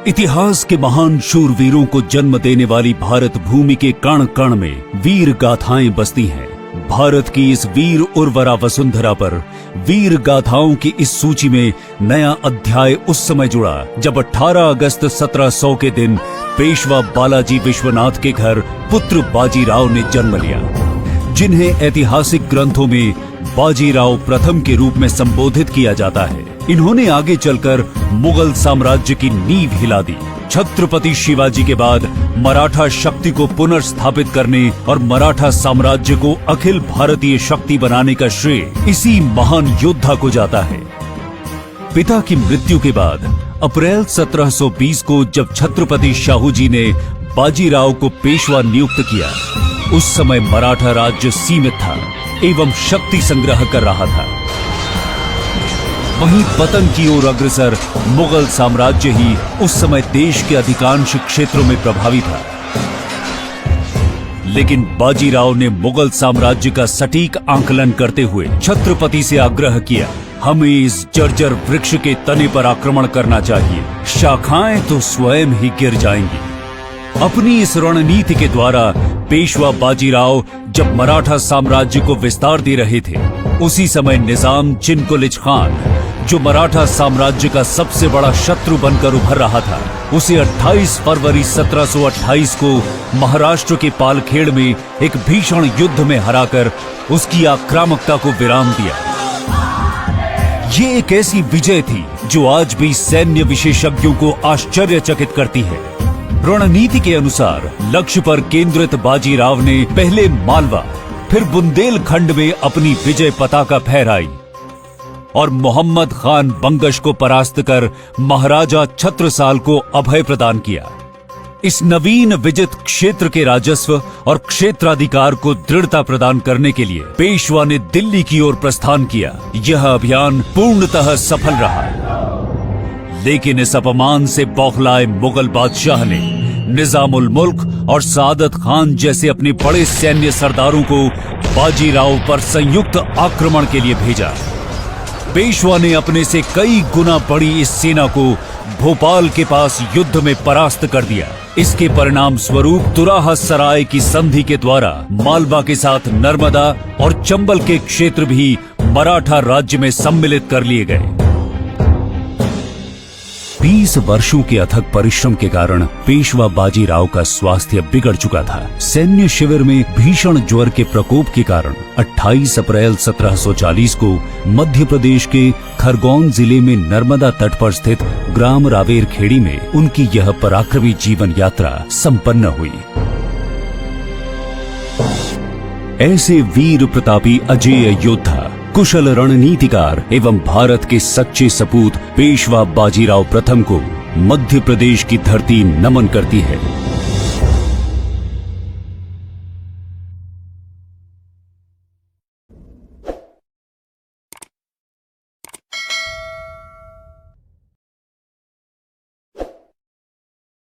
इतिहास के महान शूरवीरों को जन्म देने वाली भारत भूमि के कण कण में वीर गाथाएं बसती हैं। भारत की इस वीर उर्वरा वसुंधरा पर वीर गाथाओं की इस सूची में नया अध्याय उस समय जुड़ा जब 18 अगस्त 1700 के दिन पेशवा बालाजी विश्वनाथ के घर पुत्र बाजीराव ने जन्म लिया, जिन्हें ऐतिहासिक ग्रंथों में बाजीराव प्रथम के रूप में संबोधित किया जाता है। इन्होंने आगे चलकर मुगल साम्राज्य की नींव हिला दी। छत्रपति शिवाजी के बाद मराठा शक्ति को पुनर्स्थापित करने और मराठा साम्राज्य को अखिल भारतीय शक्ति बनाने का श्रेय इसी महान योद्धा को जाता है। पिता की मृत्यु के बाद अप्रैल 1720 को जब छत्रपति शाहू जी ने बाजीराव को पेशवा नियुक्त किया, उस समय मराठा राज्य सीमित था एवं शक्ति संग्रह कर रहा था। वहीं पतन की ओर अग्रसर मुगल साम्राज्य ही उस समय देश के अधिकांश क्षेत्रों में प्रभावी था। लेकिन बाजीराव ने मुगल साम्राज्य का सटीक आंकलन करते हुए छत्रपति से आग्रह किया, हमें इस जर्जर वृक्ष के तने पर आक्रमण करना चाहिए, शाखाएं तो स्वयं ही गिर जाएंगी। अपनी इस रणनीति के द्वारा पेशवा बाजीराव जब मराठा साम्राज्य को विस्तार दे रहे थे, उसी समय निजाम चिनकुलिच खान, जो मराठा साम्राज्य का सबसे बड़ा शत्रु बनकर उभर रहा था, उसे 28 फरवरी 1728 को महाराष्ट्र के पालखेड़ में एक भीषण युद्ध में हराकर उसकी आक्रामकता को विराम दिया। ये एक ऐसी विजय थी जो आज भी सैन्य विशेषज्ञों को आश्चर्यचकित करती है। रणनीति के अनुसार लक्ष्य पर केंद्रित बाजीराव ने पहले मालवा फिर बुंदेलखंड में अपनी विजय पताका फहराई और मोहम्मद खान बंगश को परास्त कर महाराजा छत्रसाल को अभय प्रदान किया। इस नवीन विजित क्षेत्र के राजस्व और क्षेत्राधिकार को दृढ़ता प्रदान करने के लिए पेशवा ने दिल्ली की ओर प्रस्थान किया। यह अभियान पूर्णतः सफल रहा, लेकिन इस अपमान से बौखलाए मुगल बादशाह ने निजामुल मुल्क और सादत खान जैसे अपने बड़े सैन्य सरदारों को बाजीराव पर संयुक्त आक्रमण के लिए भेजा। पेशवा ने अपने से कई गुना बड़ी इस सेना को भोपाल के पास युद्ध में परास्त कर दिया। इसके परिणाम स्वरूप तुराह सराय की संधि के द्वारा मालवा के साथ नर्मदा और चंबल के क्षेत्र भी मराठा राज्य में सम्मिलित कर लिए गए। 20 वर्षों के अथक परिश्रम के कारण पेशवा बाजीराव का स्वास्थ्य बिगड़ चुका था। सैन्य शिविर में भीषण ज्वर के प्रकोप के कारण 28 अप्रैल 1740 को मध्य प्रदेश के खरगोन जिले में नर्मदा तट पर स्थित ग्राम रावेर खेड़ी में उनकी यह पराक्रमी जीवन यात्रा संपन्न हुई। ऐसे वीर प्रतापी अजेय योद्धा, कुशल रणनीतिकार एवं भारत के सच्चे सपूत पेशवा बाजीराव प्रथम को मध्य प्रदेश की धरती नमन करती है।